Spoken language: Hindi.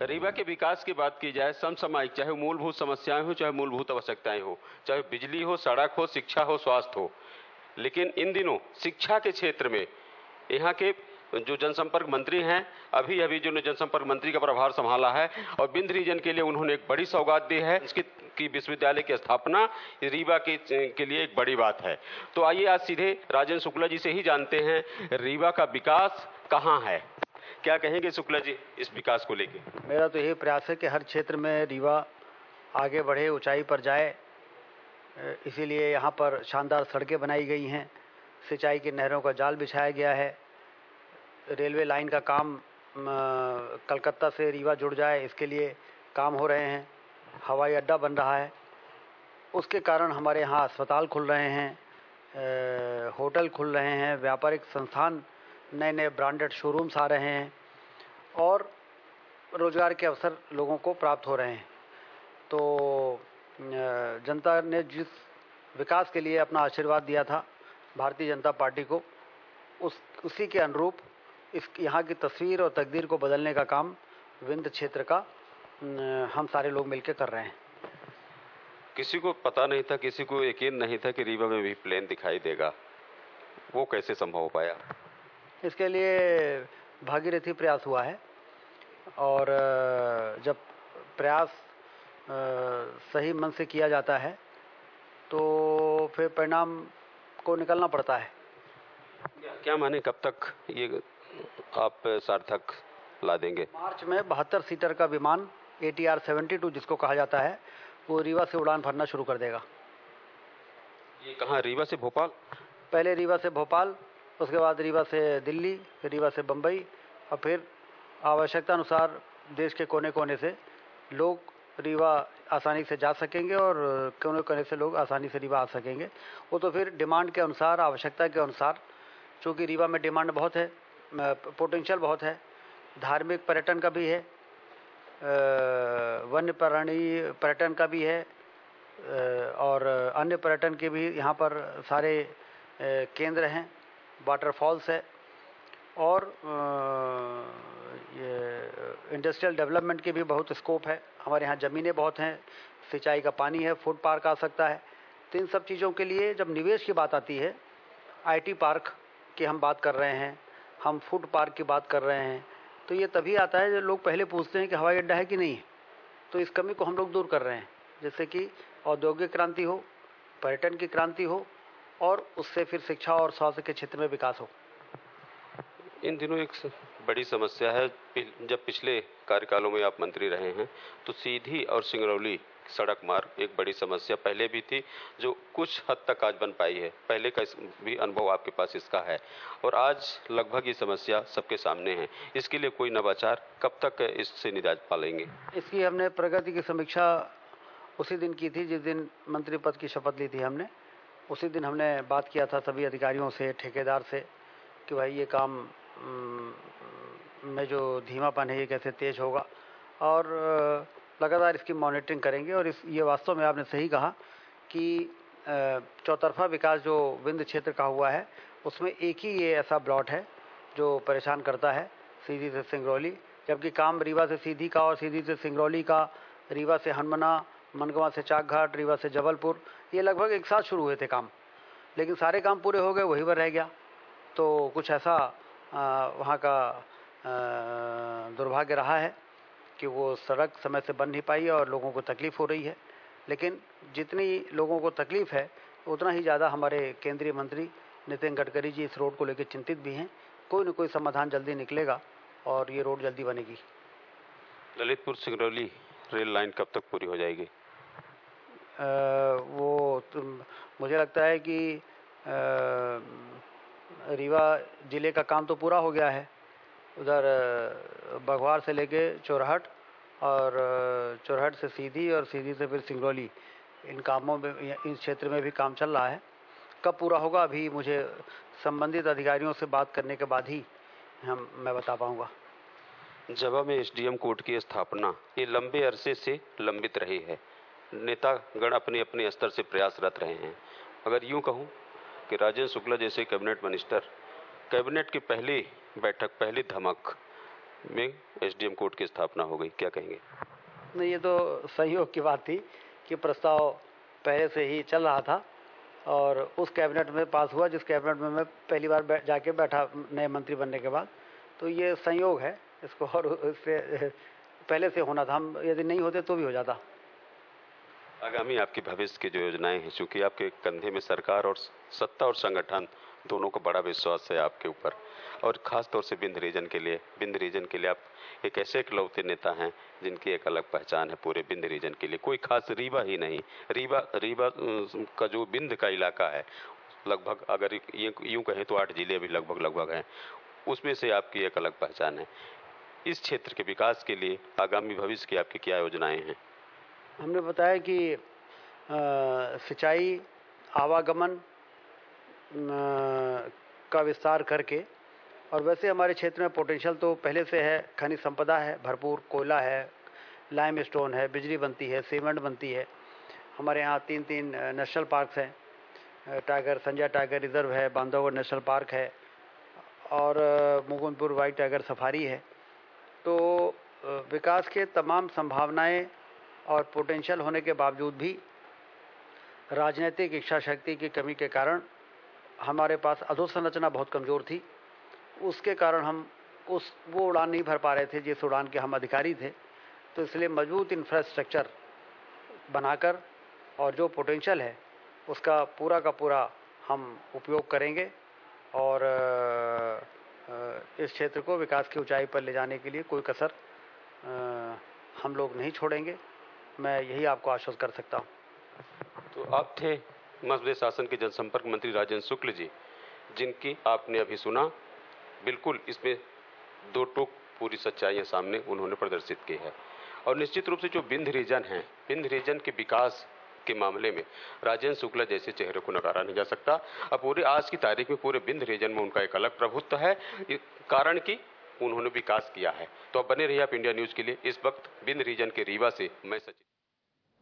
रीवा के विकास की बात की जाए, समसामयिक, चाहे मूलभूत समस्याएं हो, चाहे मूलभूत आवश्यकताएं हो, चाहे बिजली हो, सड़क हो, शिक्षा हो, स्वास्थ्य हो, लेकिन इन दिनों शिक्षा के क्षेत्र में यहाँ के जो जनसंपर्क मंत्री हैं, अभी अभी जो जनसंपर्क मंत्री का प्रभार संभाला है, और विंध्य रीजन के लिए उन्होंने एक बड़ी सौगात दी है। संस्कृत की विश्वविद्यालय की स्थापना रीवा के लिए एक बड़ी बात है। तो आइए आज सीधे राजेंद्र शुक्ला जी से ही जानते हैं, रीवा का विकास कहाँ है, क्या कहेंगे शुक्ला जी इस विकास को लेके? मेरा तो यही प्रयास है कि हर क्षेत्र में रीवा आगे बढ़े, ऊंचाई पर जाए। इसीलिए यहाँ पर शानदार सड़कें बनाई गई हैं, सिंचाई की नहरों का जाल बिछाया गया है, रेलवे लाइन का काम कलकत्ता से रीवा जुड़ जाए, इसके लिए काम हो रहे हैं, हवाई अड्डा बन रहा है। उसके कारण हमारे यहाँ अस्पताल खुल रहे हैं, होटल खुल रहे हैं, व्यापारिक संस्थान, नए नए ब्रांडेड शोरूम्स आ रहे हैं और रोज़गार के अवसर लोगों को प्राप्त हो रहे हैं। तो जनता ने जिस विकास के लिए अपना आशीर्वाद दिया था भारतीय जनता पार्टी को, उसी के अनुरूप इस यहाँ की तस्वीर और तकदीर को बदलने का काम विंध्य क्षेत्र का हम सारे लोग मिलकर कर रहे हैं। किसी को पता नहीं था, किसी को यकीन नहीं था कि रीवा में भी प्लेन दिखाई देगा, वो कैसे संभव हो पाया? इसके लिए भागीरथी प्रयास हुआ है और जब प्रयास सही मन से किया जाता है तो फिर परिणाम को निकलना पड़ता है। क्या माने, कब तक ये आप सार्थक ला देंगे? मार्च में 72 सीटर का विमान ATR 72 जिसको कहा जाता है, वो रीवा से उड़ान भरना शुरू कर देगा। ये कहाँ, रीवा से भोपाल? पहले रीवा से भोपाल, उसके बाद रीवा से दिल्ली, फिर रीवा से बम्बई, और फिर आवश्यकता अनुसार देश के कोने कोने से लोग रीवा आसानी से जा सकेंगे और कोने कोने से लोग आसानी से रीवा आ सकेंगे। वो तो फिर डिमांड के अनुसार, आवश्यकता के अनुसार, चूँकि रीवा में डिमांड बहुत है, पोटेंशियल बहुत है, धार्मिक पर्यटन का भी है, वन्य प्राणी पर्यटन का भी है, और अन्य पर्यटन के भी यहाँ पर सारे केंद्र हैं, वाटरफॉल्स है, और ये इंडस्ट्रियल डेवलपमेंट के भी बहुत स्कोप है। हमारे यहाँ ज़मीनें बहुत हैं, सिंचाई का पानी है, फूड पार्क आ सकता है। तो इन सब चीज़ों के लिए जब निवेश की बात आती है, IT पार्क की हम बात कर रहे हैं, हम फूड पार्क की बात कर रहे हैं, तो ये तभी आता है जब लोग पहले पूछते हैं कि हवाई अड्डा है कि नहीं है। तो इस कमी को हम लोग दूर कर रहे हैं, जैसे कि औद्योगिक क्रांति हो, पर्यटन की क्रांति हो, और उससे फिर शिक्षा और स्वास्थ्य के क्षेत्र में विकास हो। इन दिनों एक बड़ी समस्या है, जब पिछले कार्यकालों में आप मंत्री रहे हैं तो सीधी और सिंगरौली सड़क मार्ग एक बड़ी समस्या पहले भी थी, जो कुछ हद तक आज बन पाई है। पहले का भी अनुभव आपके पास इसका है, और आज लगभग ये समस्या सबके सामने है। इसके लिए कोई नवाचार, कब तक इससे निजात पालेंगे? इसकी हमने प्रगति की समीक्षा उसी दिन की थी जिस दिन मंत्री पद की शपथ ली थी हमने। उसी दिन हमने बात किया था सभी अधिकारियों से, ठेकेदार से, कि भाई ये काम में जो धीमापन है ये कैसे तेज होगा, और लगातार इसकी मॉनिटरिंग करेंगे। और ये वास्तव में आपने सही कहा कि चौतरफा विकास जो विंध्य क्षेत्र का हुआ है, उसमें एक ही ये ऐसा ब्लॉट है जो परेशान करता है, सीधी से सिंगरौली। जबकि काम रीवा से सीधी का और सीधी से सिंगरौली का, रीवा से हनुमना, मनगवा से चाकघाट, रीवा से जबलपुर, ये लगभग एक साथ शुरू हुए थे काम, लेकिन सारे काम पूरे हो गए, वहीं पर रह गया। तो कुछ ऐसा वहाँ का दुर्भाग्य रहा है कि वो सड़क समय से बन नहीं पाई और लोगों को तकलीफ़ हो रही है। लेकिन जितनी लोगों को तकलीफ़ है, उतना ही ज़्यादा हमारे केंद्रीय मंत्री नितिन गडकरी जी इस रोड को लेकर चिंतित भी हैं। कोई न कोई समाधान जल्दी निकलेगा और ये रोड जल्दी बनेगी। ललितपुर सिंगरौली रेल लाइन कब तक पूरी हो जाएगी? मुझे लगता है कि रीवा ज़िले का काम तो पूरा हो गया है, उधर बघवार से लेके चोरहट, और चोरहट से सीधी, और सीधी से फिर सिंगरौली, इन कामों में, इस क्षेत्र में भी काम चल रहा है। कब पूरा होगा अभी मुझे संबंधित अधिकारियों से बात करने के बाद ही मैं बता पाऊँगा। जवा में SDM कोर्ट की स्थापना ये लंबे अरसे से लंबित रही है, नेतागण अपने अपने स्तर से प्रयासरत रहे हैं। अगर यूं कहूं कि राजेंद्र शुक्ला जैसे कैबिनेट मिनिस्टर, कैबिनेट की पहली बैठक, पहली धमक में एसडीएम कोर्ट की स्थापना हो गई, क्या कहेंगे? नहीं, ये तो संयोग की बात थी कि प्रस्ताव पहले से ही चल रहा था और उस कैबिनेट में पास हुआ जिस कैबिनेट में मैं पहली बार जाके बैठा नए मंत्री बनने के बाद। तो ये संयोग है इसको, और इससे पहले से होना था, हम यदि नहीं होते तो भी हो जाता। आगामी आपकी भविष्य की जो योजनाएं हैं, चूंकि आपके कंधे में सरकार और सत्ता और संगठन दोनों को बड़ा विश्वास है आपके ऊपर, और खास तौर से विंध्य रीजन के लिए आप एक ऐसे इकलौते नेता हैं जिनकी एक अलग पहचान है पूरे विंध्य रीजन के लिए। कोई खास रीवा ही नहीं, रीवा का जो विंध्य का इलाका है, लगभग अगर यूं कहें तो 8 जिले भी लगभग हैं, उसमें से आपकी एक अलग पहचान है। इस क्षेत्र के विकास के लिए आगामी भविष्य की आपकी क्या योजनाएं हैं? हमने बताया कि सिंचाई, आवागमन का विस्तार करके, और वैसे हमारे क्षेत्र में पोटेंशियल तो पहले से है, खनिज संपदा है भरपूर, कोयला है, लाइमस्टोन है, बिजली बनती है, सीमेंट बनती है। हमारे यहाँ 3 नेशनल पार्क्स हैं, संजय टाइगर रिजर्व है, बांधवगढ़ नेशनल पार्क है और मुकुंदपुर वाइल्ड टाइगर सफारी है। तो विकास के तमाम संभावनाएं और पोटेंशियल होने के बावजूद भी राजनीतिक इच्छा शक्ति की कमी के कारण हमारे पास अधोसंरचना बहुत कमज़ोर थी। उसके कारण हम वो उड़ान नहीं भर पा रहे थे जिस उड़ान के हम अधिकारी थे। तो इसलिए मजबूत इंफ्रास्ट्रक्चर बनाकर और जो पोटेंशियल है उसका पूरा का पूरा हम उपयोग करेंगे और इस क्षेत्र को विकास की ऊंचाई पर ले जाने के लिए कोई कसर हम लोग नहीं छोड़ेंगे। मैं यही आपको आश्वस्त कर सकता हूँ। तो आप थे मध्य शासन के जनसंपर्क मंत्री राजेंद्र शुक्ल जी, जिनकी आपने अभी सुना। बिल्कुल इसमें दो टूक पूरी सच्चाइयां सामने उन्होंने प्रदर्शित की है। और निश्चित रूप से जो विंध्य रीजन है, विंध्य रीजन के विकास के मामले में राजेंद्र शुक्ला जैसे चेहरे को नकारा नहीं जा सकता। अब पूरे आज की तारीख में पूरे विंध्य रीजन में उनका एक अलग प्रभुत्व है, कारण कि उन्होंने विकास किया है। तो अब बने रहिए आप इंडिया न्यूज के लिए। इस वक्त विंध्य रीजन के रीवा से मैं सचिन।